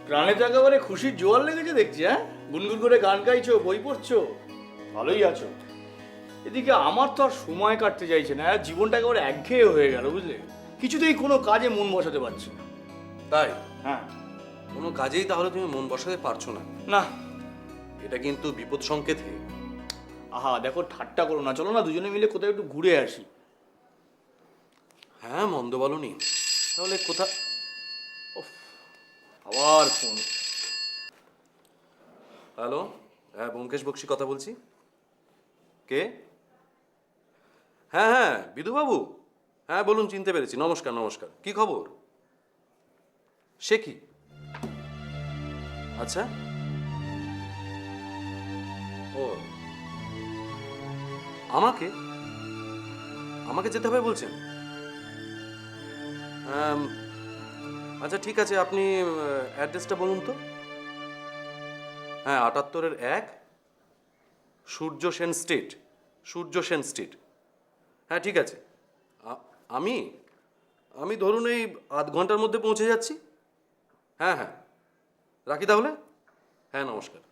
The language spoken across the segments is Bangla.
প্রাণে তো একেবারে খুশির জোয়ার লেগেছে দেখছি। হ্যাঁ, গুনগুন করে গান গাইছো, বই পড়ছো, ভালোই আছো। এদিকে আমার তো আর সময় কাটতে চাইছে না, জীবনটা একেবারে একঘেয়ে হয়ে গেল, বুঝলে? কিছুতেই কোনো কাজে মন বসাতে পারছি না। তাই? হ্যাঁ। কোনো কাজেই তাহলে তুমি মন বসাতে পারছো না? না। এটা কিন্তু বিপদ সংকেত। আহা দেখো, ঠাট্টা করো না, চলো না দুজনে মিলে কোথাও একটু ঘুরে আসি। হ্যাঁ, মন্দ বলনি। তাহলে কোথা? আবার ফোন। হ্যালো, হ্যাঁ ব্যোমকেশ বক্সী কথা বলছি। কে? হ্যাঁ হ্যাঁ, বিধুবাবু। হ্যাঁ বলুন, চিনতে পেরেছি। নমস্কার নমস্কার, কি খবর? সে কি? আচ্ছা। ও, আমাকে আমাকে যেতে হবে বলছেন? আচ্ছা ঠিক আছে, আপনি অ্যাড্রেসটা বলুন তো। হ্যাঁ, ৭৮-১ সূর্য সেন স্ট্রিট। সূর্য সেন স্ট্রিট। হ্যাঁ ঠিক আছে। আমি আমি ধরুন এই আধ ঘন্টার মধ্যে পৌঁছে যাচ্ছি। হ্যাঁ হ্যাঁ, রাখি তাহলে। হ্যাঁ নমস্কার।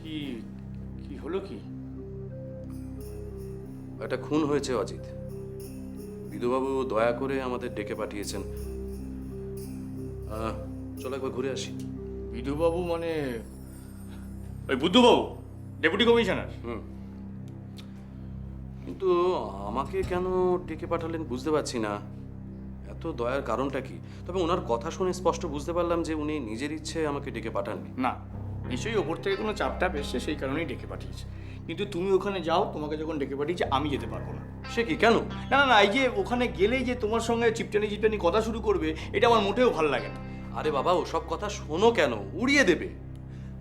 কি কি হলো কি? একটা খুন হয়েছে অজিত। বিধুবাবু দয়া করে আমাদের ডেকে পাঠিয়েছেন। চলো একবার ঘুরে আসি। বিধুবাবু মানে ওই বুদ্ধবাবু, ডেপুটি কমিশনার? কিন্তু আমাকে কেন ডেকে পাঠালেন বুঝতে পারছি না। এত দয়ার কারণটা কি? তবে ওনার কথা শুনে স্পষ্ট বুঝতে পারলাম যে উনি নিজের ইচ্ছে আমাকে ডেকে পাঠাননি। না, নিশ্চয়ই ওপর থেকে কোনো চাপটাপ এসছে, সেই কারণেই ডেকে পাঠিয়েছে। কিন্তু তুমি ওখানে যাও, তোমাকে যখন ডেকে পাঠিয়েছে আমি যেতে পারবো না। সে কি, কেন? না না না, এই যে ওখানে গেলেই যে তোমার সঙ্গে চিপটানি কথা শুরু করবে, এটা আমার মোটেও ভালো লাগে না। আরে বাবা, ওসব কথা শোনো কেন, উড়িয়ে দেবে।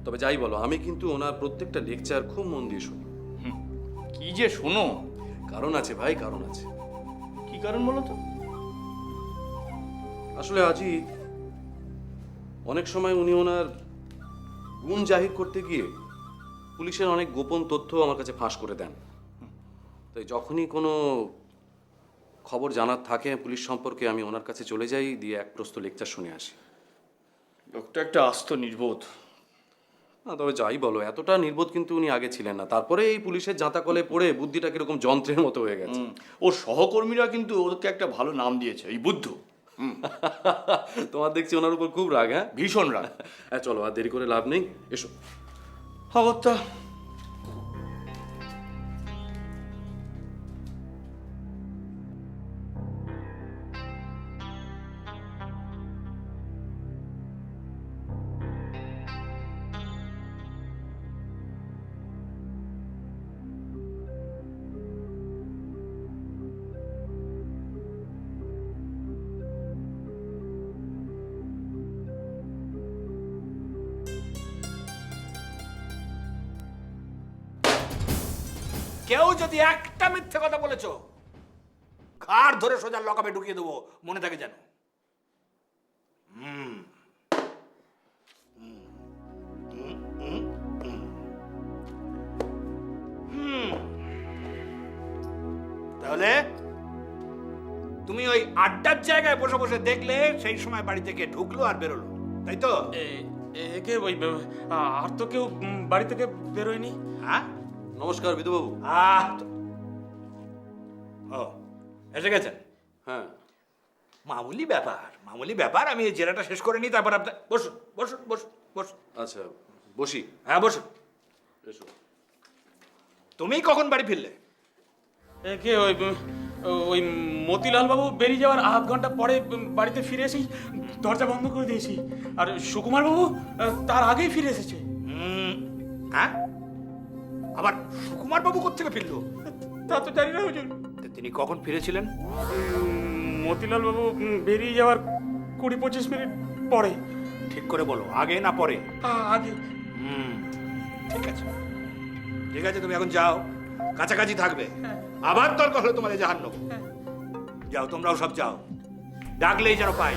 তবে যাই বলো, আমি কিন্তু ওনার প্রত্যেকটা লেকচার খুব মন দিয়ে শুনি। কি যে শোনো? কারণ আছে ভাই, কারণ আছে। কি কারণ বলো তো? আসলে আজই অনেক সময় উনি ওনার গুণ জাহির করতে গিয়ে পুলিশের অনেক গোপন তথ্য আমার কাছে ফাঁস করে দেন। তাই যখনই কোনো খবর জানার থাকে পুলিশ সম্পর্কে, আমি ওনার কাছে চলে যাই, দিয়ে এক প্রস্ত লেকচার শুনে আসি। লোকটা একটা আস্ত নির্বোধ। না তবে যাই বলো, এতটা নির্বোধ কিন্তু উনি আগে ছিলেন না। তারপরে এই পুলিশের জাঁতাকলে পড়ে বুদ্ধিটা কিরকম যন্ত্রের মতো হয়ে গেছে। ওর সহকর্মীরা কিন্তু ওকে একটা ভালো নাম দিয়েছে, এই বুদ্ধ। তোমার দেখছি ওনার উপর খুব রাগ। হ্যাঁ, ভীষণ রাগ। হ্যাঁ চলো, আর দেরি করে লাভ নেই, এসো। অগত্যা। কেউ যদি একটা মিথ্যে কথা বলেছো, ঘাড় ধরে সোজা লকআপে ঢুকিয়ে দেবো, মনে থাকে যেন। তাহলে তুমি ওই আড্ডার জায়গায় বসে বসে দেখলে সেই সময় বাড়ি থেকে ঢুকলো আর বেরোলো, তাই তো? একে ওই আর তো কেউ বাড়ি থেকে বেরোয়নি। হ্যাঁ, নমস্কার বিধুবাবু। ও এসে গেছেন? হ্যাঁ, মামুলি ব্যাপার, মামুলি ব্যাপার। আমি এই জেরাটা শেষ করে নিই, তারপর আপনার বসুন বসুন বসুন বসুন। আচ্ছা বসি। হ্যাঁ বসুন। এসো। তুমি কখন বাড়ি ফিরলে? একে ওই ওই মতিলাল বাবু বেরিয়ে যাওয়ার আধ ঘন্টা পরে বাড়িতে ফিরে এসেই দরজা বন্ধ করে দিয়েছি। আর সুকুমার বাবু তার আগেই ফিরে এসেছে। হ্যাঁ, আবার সুকুমার বাবু কোত্থেকে ফিরলো? তা তো জানি না হুজুর। তিনি কখন ফিরেছিলেন? মতিলাল বাবু বেরিয়ে যাওয়ার 20-25 মিনিট পরে। ঠিক করে বলো, আগে না পরে? আগে। ঠিক আছে ঠিক আছে, তুমি এখন যাও, কাছাকাছি থাকবে। আবার দরকার হলে তোমার জাহান নেবো। যাও, তোমরাও সব যাও, ডাকলেই যেন পাই।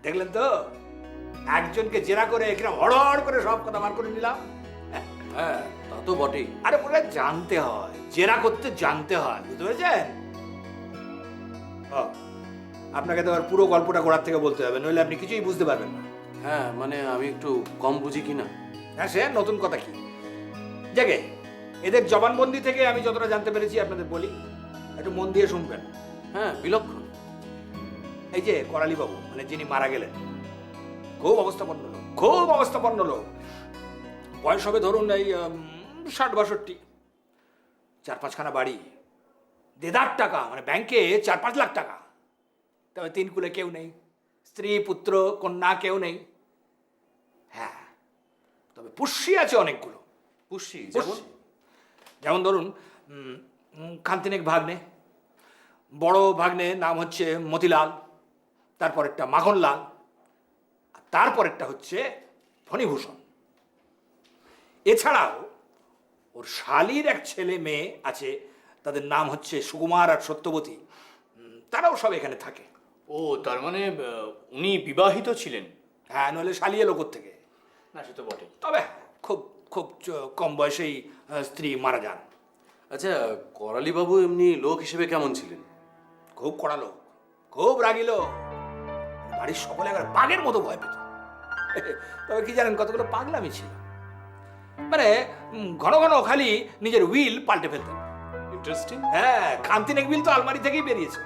দেখলেন তো, একজনকে জেরা করে কিরম হড়হড় করে সব কথা বার করে নিলাম। হ্যাঁ, তা তো বটেই। আরে ওরা জানতে হয়, জেরা করতে জানতে হয়, বুঝতে পেরেছেন? ও, আপনাকে তো আর পুরো গল্পটা গোড়ার থেকে বলতে হবে, নইলে আপনি কিছুই বুঝতে পারবেন না। হ্যাঁ, মানে আমি একটু কম বুঝি কি না। হ্যাঁ, সে নতুন কথা কি। জাগে, এদের জবানবন্দি থেকে আমি যতটা জানতে পেরেছি আপনাদের বলি, একটু মন দিয়ে শুনবেন। হ্যাঁ, বিলক্ষণ। এই যে করালি বাবু, মানে যিনি মারা গেলেন, খুব অবস্থাপন্ন লোক, খুব অবস্থাপন্ন লোক। বয়স হবে ধরুন এই 60-62, 4-5খানা বাড়ি, দেদার টাকা, মানে ব্যাংকে 4-5 লাখ টাকা। তবে 3 কুলে কেউ নেই, স্ত্রী পুত্র কন্যা কেউ নেই। হ্যাঁ, তবে পুষ্যি আছে অনেকগুলো। পুষ্যি যেমন ধরুন খানতিনেক ভাগ্নে, বড় ভাগ্নে নাম হচ্ছে মতিলাল, তারপরেরটা মাখনলাল, আর তারপরেরটা হচ্ছে ফণিভূষণ। এছাড়াও ওর শালির এক ছেলে মেয়ে আছে, তাদের নাম হচ্ছে সুকুমার আর সত্যবতী। তারাও সব এখানে থাকে। ও, তার মানে উনি বিবাহিত ছিলেন? হ্যাঁ, নইলে শালি এলো থেকে। না, সে তো বটে। তবে খুব খুব কম বয়সেই স্ত্রী মারা যান। আচ্ছা, করালিবাবু এমনি লোক হিসেবে কেমন ছিলেন? খুব কড়া লোক, খুব রাগী লোক। বাড়ির সকলে একবার বাঘের মতো ভয় পেত। তবে কি জানেন, কতগুলো পাগলামি ছিল। মানে ঘন ঘন খালি নিজের উইল পাল্টে ফেলতেন। ইন্টারেস্টিং। হ্যাঁ, খানতিনেক বিল তো আলমারি থেকেই বেরিয়েছে।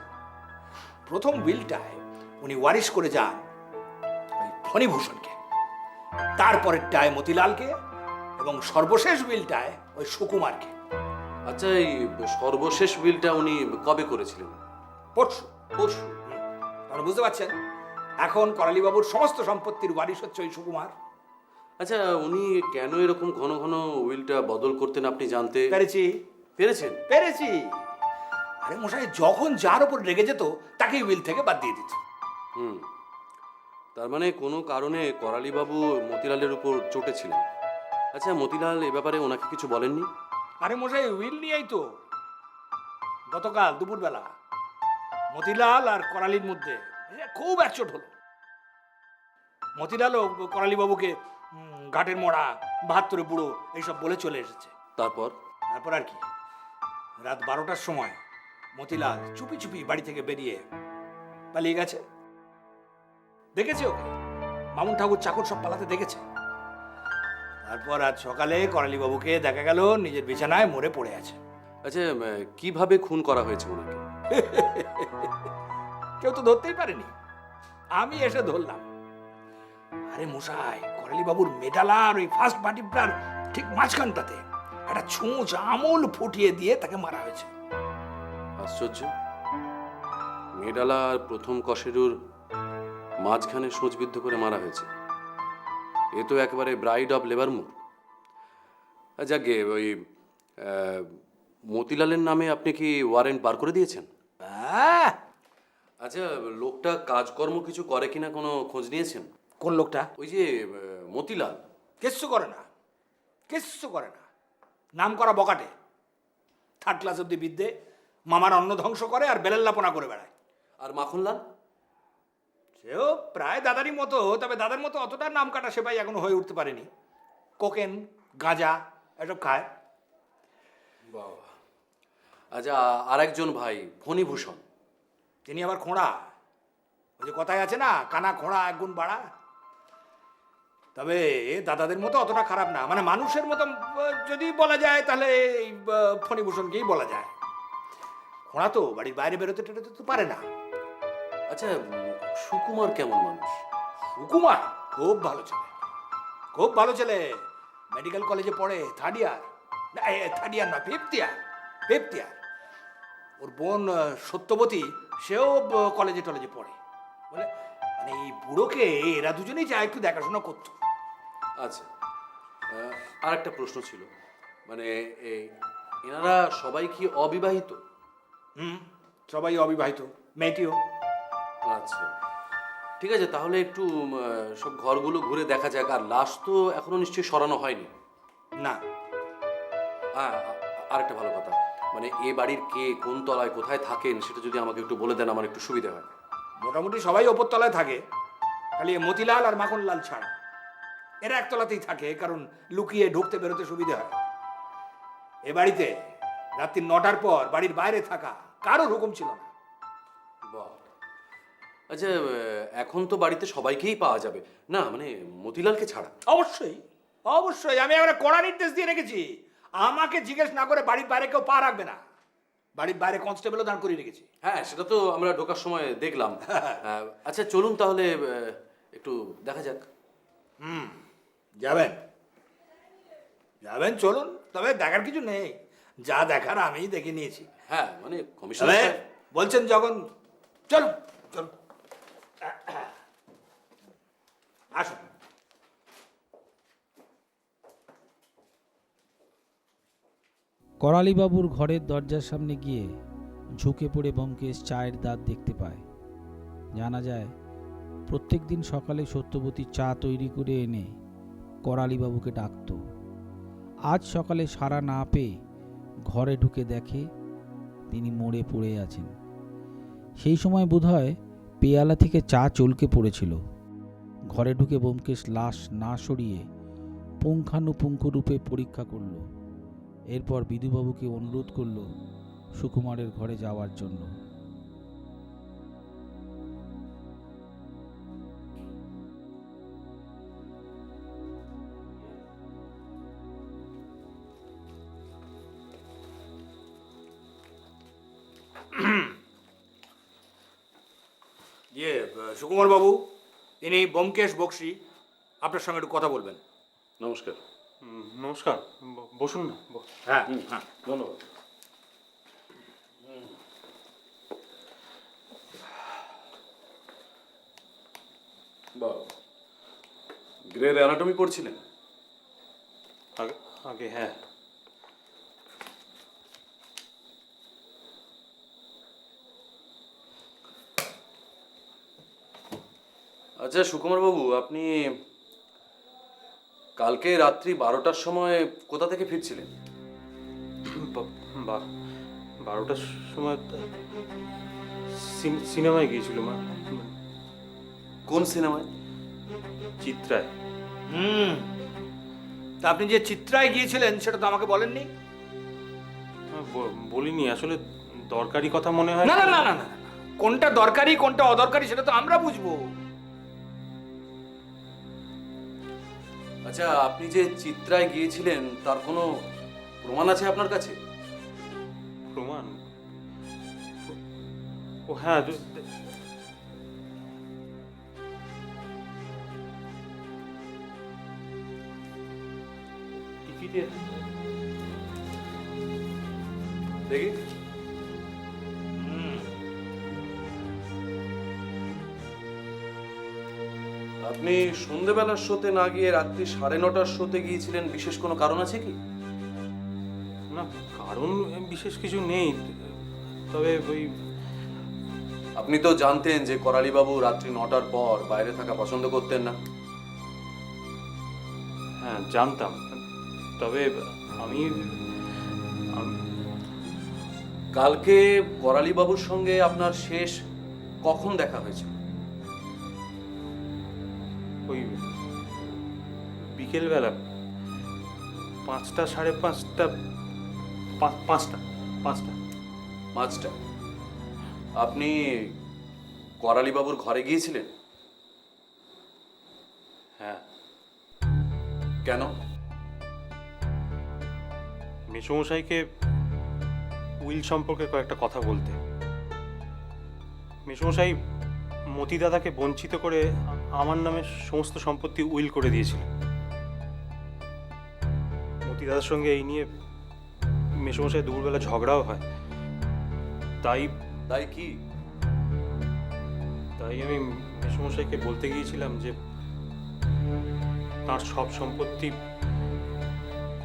প্রথম বিলটায় উনি ওয়ারিশ করে যান ওই ফণিভূষণকে, তারপরেরটায় মতিলালকে, এবং সর্বশেষ বিলটায় ওই সুকুমারকে। আচ্ছা, এই সর্বশেষ বিলটা উনি কবে করেছিলেন? পরশু। পরশু। তাহলে বুঝতে পারছেন, এখন করালিবাবুর সমস্ত সম্পত্তির ওয়ারিশ হচ্ছে ওই সুকুমার। আচ্ছা, উনি কেন এরকম ঘন ঘন উইলটা বদল করতেন আপনি জানতে পেরেছেন? পেরেছি। আরে মশাই, যখন যার উপর রেগে যেত তাকেই উইল থেকে বাদ দিয়ে দিত। হুম, তার মানে কোনো কারণে করালিবাবু মতিলালের উপর চটেছিলেন। আচ্ছা, মতিলাল এ ব্যাপারে ওনাকে কিছু বলেননি? আরে মশাই, উইল নিয়েই তো গতকাল দুপুরবেলা মতিলাল আর করালির মধ্যে খুব একচোট হলো। মতিলালও করালিবাবুকে ঘাটের মোড়া, 72 বুড়ো এইসব বলে চলে এসেছে। তারপর? তারপর আর কি, রাত 12টার সময় মতিলাল চুপি চুপি বাড়ি থেকে বেরিয়ে পালিয়ে গেছে। দেখেছে ওকে মামুন ঠাকুর চাকর সব পালাতে দেখেছে। তারপর আজ সকালে করালিবাবুকে দেখা গেল নিজের বিছানায় মরে পড়ে আছে। আচ্ছা, কিভাবে খুন করা হয়েছে ওনাকে? কেউ তো ধরতেই পারেনি, আমি এসে ধরলাম। আরে মশাই, করালিবাবুর মেডালার ওই ফার্স্ট বাটিটার ঠিক মাঝখানটাতে একটা ছুঁচ আমূল ফুটিয়ে দিয়ে তাকে মারা হয়েছে। আশ্চর্য, মেডালা আর প্রথম কশেরুর মাঝখানে সোঁচবিদ্ধ করে মারা হয়েছে। এ তো একেবারে ব্রাইড অফ লেবার মুভ। যাকে ওই মতিলালের নামে আপনি কি ওয়ারেন্ট বার করে দিয়েছেন? আহ, আচ্ছা, লোকটা কাজকর্ম কিছু করে কিনা কোনো খোঁজ নিয়েছেন? কোন লোকটা? ওই যে মতিলাল। কিচ্ছু করে না, কিচ্ছু করে না। নাম করা বকাটে, 3rd ক্লাস অব্দি বিদ্যে, মামার অন্ন ধ্বংস করে আর বেলেল্লাপনা করে বেড়ায়। আর মাখনলাল? সেও প্রায় দাদারই মতো, তবে দাদার মতো অতটা নাম কাটা সেপাই এখনো হয়ে উঠতে পারেনি। কোকেন, গাঁজা এসব খায়। বাবা। আচ্ছা, আর একজন ভাই ফণিভূষণ, তিনি আবার খোঁড়া। ওই যে কথায় আছে না, কানা খোঁড়া এক গুণ বাড়া। তবে দাদাদের মতো অতটা খারাপ না, মানে মানুষের মতো যদি বলা যায় তাহলে এই ফণিভূষণকেই বলা যায়। খোঁড়া তো বাড়ির বাইরে বেরোতে টেরোতে তো পারে না। আচ্ছা, সুকুমার কেমন মানুষ? সুকুমার খুব ভালো ছেলে, খুব ভালো ছেলে। মেডিকেল কলেজে পড়ে, 3rd ইয়ার, 3rd ইয়ার না, 5th ইয়ার। ওর বোন সত্যবতী, সেও কলেজে টলেজে পড়ে। বলে মানে এই বুড়োকে এরা দুজনেই যা একটু দেখাশোনা করতো। আচ্ছা, আর একটা প্রশ্ন ছিল, মানে এনারা সবাই কি অবিবাহিত? সবাই অবিবাহিত, মেয়েটিও। আচ্ছা, ঠিক আছে, তাহলে একটু সব ঘরগুলো ঘুরে দেখা যাক। আর লাশ তো এখনো নিশ্চয়ই সরানো হয়নি? না, আরেকটা ভালো কথা, মানে এ বাড়ির কে কোন তলায় কোথায় থাকেন সেটা যদি আমাকে একটু বলে দেন আমার একটু সুবিধা হয়। মোটামুটি সবাই ওপর তলায় থাকে, খালি এই মতিলাল আর মাখনলাল ছাড়া। এরা একতলাতেই থাকে, কারণ লুকিয়ে ঢুকতে বেরোতে সুবিধা হয়। এ বাড়িতে রাত্রি 9টার পর বাড়ির বাইরে থাকা কারোর হুকুম ছিল না। বাহ, আচ্ছা এখন তো বাড়িতে সবাইকেই পাওয়া যাবে না, মানে মতিলালকে ছাড়া? অবশ্যই অবশ্যই, আমি একটা কড়া নির্দেশ দিয়ে রেখেছি, আমাকে জিজ্ঞেস না করে বাড়ির বাইরে কেউ পা রাখবে না। বাড়ির বাইরে কনস্টেবলও দাঁড় করিয়ে রেখেছি। হ্যাঁ, সেটা তো আমরা ঢোকার সময় দেখলাম। আচ্ছা চলুন তাহলে একটু দেখা যাক। যাবেন যাবেন, চলুন। তবে দেখার কিছু নেই, যা দেখার আমিই দেখে নিয়েছি। হ্যাঁ মানে কমিশনার তবে সাহেব। বলছেন যখন, চলুন চলুন, আসুন। করালিবাবুর ঘরের দরজার সামনে গিয়ে ঝুঁকে পড়ে ব্যোমকেশ চায়ের দাঁত দেখতে পায়। জানা যায় প্রত্যেক দিন সকালে সত্যবতী চা তৈরি করে এনে করালিবাবুকে ডাকত। আজ সকালে সাড়া না পেয়ে ঘরে ঢুকে দেখে তিনি মরে পড়ে আছেন। সেই সময় বোধহয় পেয়ালা থেকে চা চলকে পড়েছিল। ঘরে ঢুকে ব্যোমকেশ লাশ না সরিয়ে পুঙ্খানুপুঙ্খ রূপে পরীক্ষা করল। এরপর বিধুবাবুকে অনুরোধ করল সুকুমারের ঘরে যাওয়ার জন্য। সুকুমার বাবু, ইনি ব্যোমকেশ বক্সী, আপনার সঙ্গে একটু কথা বলবেন। নমস্কার। নমস্কার, বসুন না। হ্যাঁ হ্যাঁ, ধন্যবাদ। বাহ, গ্রের অ্যানাটমি পড়ছিলেন? আগে আগে হ্যাঁ। আচ্ছা সুকুমার বাবু, আপনি কালকে রাত্রি 12টার সময় কোথা থেকে ফিরছিলেন? 12টার সময় সিনেমায় গিয়েছিল মা। কোন সিনেমায়? চিত্রায়। তা আপনি যে চিত্রায় গিয়েছিলেন সেটা তো আমাকে বলেননি। বলিনি, আসলে দরকারি কথা মনে হয়। না না না না না, কোনটা দরকারি কোনটা অদরকারি সেটা তো আমরা বুঝবো। আচ্ছা, আপনি যে চিত্রায় গিয়েছিলেন তার কোনো প্রমাণ আছে আপনার কাছে? প্রমাণ? ও হ্যাঁ, টিকিটের দেখি। আপনি সন্ধেবেলার শোতে না গিয়ে রাত্রি 9:30টার শোতে গিয়েছিলেন, বিশেষ কোনো কারণ আছে কি? না, কারণ বিশেষ কিছু নেই, তবে ওই আপনি তো জানতেন যে করালিবাবু রাত্রি 9টার পর বাইরে থাকা পছন্দ করতেন না। হ্যাঁ জানতাম, তবে আমি কালকে করালিবাবুর সঙ্গে আপনার শেষ কখন দেখা হয়েছিল? ওই বিকেলবেলা 5টা, 5:30, 5টা। 5টা। আপনি করালিবাবুর ঘরে গিয়েছিলেন? হ্যাঁ। কেন? মেসোমশাইকে উইল সম্পর্কে কয়েকটা কথা বলতে। মেসোমশাই মতি দাদাকে বঞ্চিত করে আমার নামে সমস্ত সম্পত্তি উইল করে দিয়েছিল। মতি দাদার সঙ্গে এই নিয়ে মেসোমশাই দুপুরবেলা ঝগড়াও হয়। তাই কি? তাই আমি মেসোমশাইকে বলতে গিয়েছিলাম যে তার সব সম্পত্তি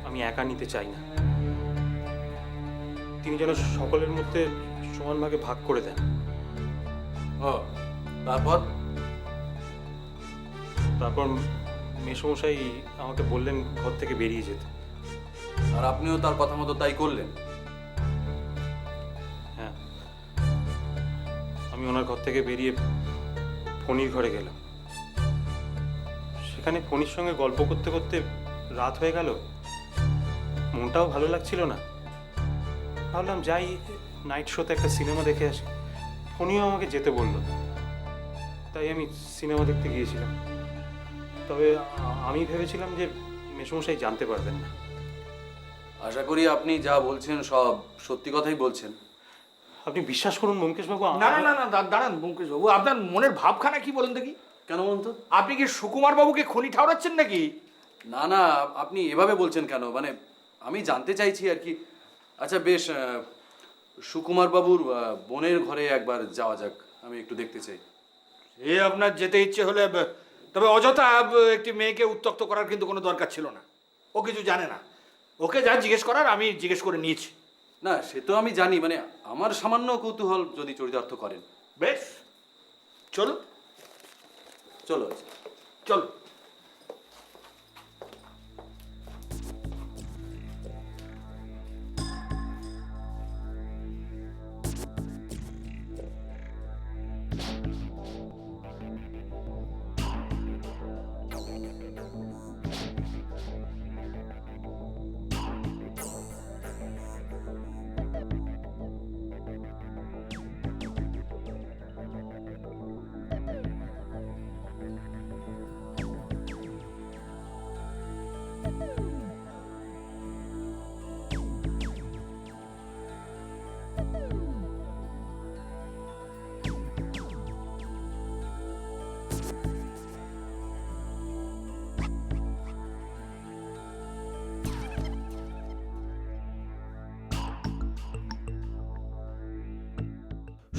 আমি একা নিতে চাই না, তিনি যেন সকলের মধ্যে সমান ভাগে ভাগ করে দেন। তারপর মেসোমশাই আমাকে বললেন ঘর থেকে বেরিয়ে যেতে। আর আপনিও তার কথা মতো তাই করলেন। হ্যাঁ, আমি ওনার ঘর থেকে বেরিয়ে ফণির ঘরে গেলাম। সেখানে ফণির সঙ্গে গল্প করতে করতে রাত হয়ে গেল। মনটাও ভালো লাগছিল না। ভাবলাম যাই নাইট শোতে একটা সিনেমা দেখে আসি। ফণিও আমাকে যেতে বলল, তাই আমি সিনেমা দেখতে গিয়েছিলাম। তবে আমি ভেবেছিলাম যে মেসমশাই জানতে পারবেন না। আশা করি আপনি যা বলছেন সব সত্যি কথাই বলছেন। আপনি বিশ্বাস করুন ব্যোমকেশবাবু, না না না না দাঁড়ান ব্যোমকেশ বাবু, আপনার মনের ভাবখানা কি বলুন দেখি। কেন বলুন তো? আপনি কি সুকুমার বাবুকে খনি ঠাউরাচ্ছেন নাকি? না না, আপনি এভাবে বলছেন কেন? মানে আমি জানতে চাইছি আর কি। আচ্ছা বেশ, সুকুমার বাবুর বোনের ঘরে একবার যাওয়া যাক, আমি একটু দেখতে চাই। এ আপনার যেতে ইচ্ছে হলে তবে অযথা একটি মেয়েকে উত্ত্যক্ত করার কিন্তু কোনো দরকার ছিল না। ও কিছু জানে না। ওকে যা জিজ্ঞেস করার আমি জিজ্ঞেস করে নিয়েছি। না সে তো আমি জানি, মানে আমার সামান্য কৌতূহল যদি চরিতার্থ করেন। বেশ, চলুন চলো। চলুন।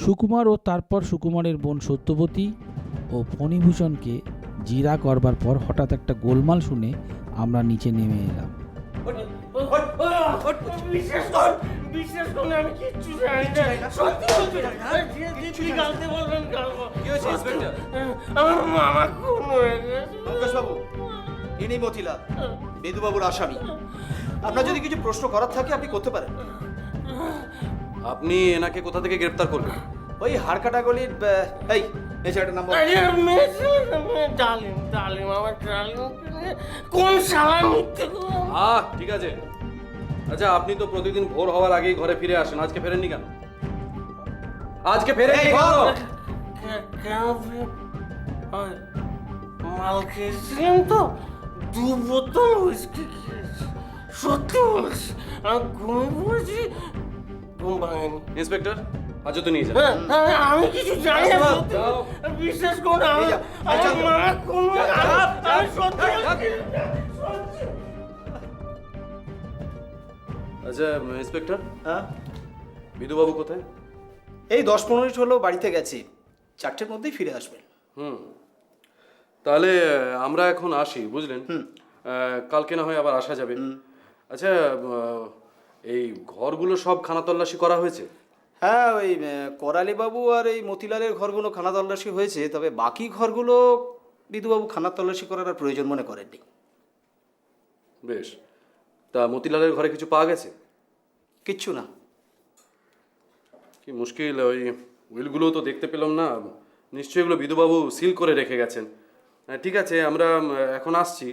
সুকুমার ও তারপর সুকুমারের বোন সত্যবতী ও ফণিভূষণকে জিরা করবার পর হঠাৎ একটা গোলমাল শুনে আমরা নিচে নেমে এলাম। বিশ্বাস করুন আমি কিচ্ছু জানি না, সত্যি বলছি না। তুই গালতে বলবেন কেন? কি হয়েছে ইন্সপেক্টর? আমার মামা খুন হয়ে গেছে। ব্যোমকেশবাবু, ইনি মতিলাল, বেদুবাবুর আসামি। আপনার যদি কিছু প্রশ্ন করার থাকে আপনি করতে পারেন। আপনি এনাকে কোথা থেকে গ্রেফতার করলেন? ওই হাড়কাটা গলির এই ছেলেটার নাম বল। ডালিম ডালিম আমার ডালিম কোন শালা মিথ্যে কথা। ঠিক আছে। আচ্ছা আপনি তো প্রতিদিন ভোর হওয়ার আগেই ঘরে ফিরে আসেন, আজকে ফেরেননি কেন? আজকে ফেরেননি কেন? কেন মাল খেয়েছিলাম তো, 2 বোতল হুইস্কি খেয়েছি। সত্যি বলছি, আমি ঘুমিয়ে পড়েছি, ঘুম ভাঙেনি। ইন্সপেক্টর হাজতে নিয়ে যান। আমি কিছু জানি না, যাও, সত্যি। যাও। বিশ্বাস করুন আমার মামা কোন আমি সত্যি বলছি। আচ্ছা ইন্সপেক্টর, হ্যাঁ, বিধুবাবু কোথায়? এই 10-15 মিনিট হলো বাড়িতে গেছি, 4টের মধ্যেই ফিরে আসবেন। তাহলে আমরা এখন আসি, বুঝলেন? কালকে না হয় আবার আসা যাবে। আচ্ছা এই ঘরগুলো সব খানা তল্লাশি করা হয়েছে? হ্যাঁ, ওই করালিবাবু আর এই মতিলালের ঘরগুলো খানা তল্লাশি হয়েছে, তবে বাকি ঘরগুলো বিধুবাবু খানা তল্লাশি করার আর প্রয়োজন মনে করেননি। বেশ, তা মতিলালের ঘরে কিছু পাওয়া গেছে? কিচ্ছু না। কি মুশকিল, ওই উইলগুলো তো দেখতে পেলাম না। নিশ্চয়ই এগুলো বিধুবাবু সিল করে রেখে গেছেন। ঠিক আছে, আমরা এখন আসছি।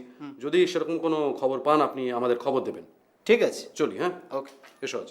যদি সেরকম কোনো খবর পান আপনি আমাদের খবর দেবেন। ঠিক আছে, চলি। হ্যাঁ, ওকে। এসো আজ।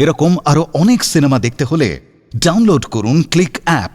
এরকম আরও অনেক সিনেমা দেখতে হলে ডাউনলোড করুন ক্লিক অ্যাপ।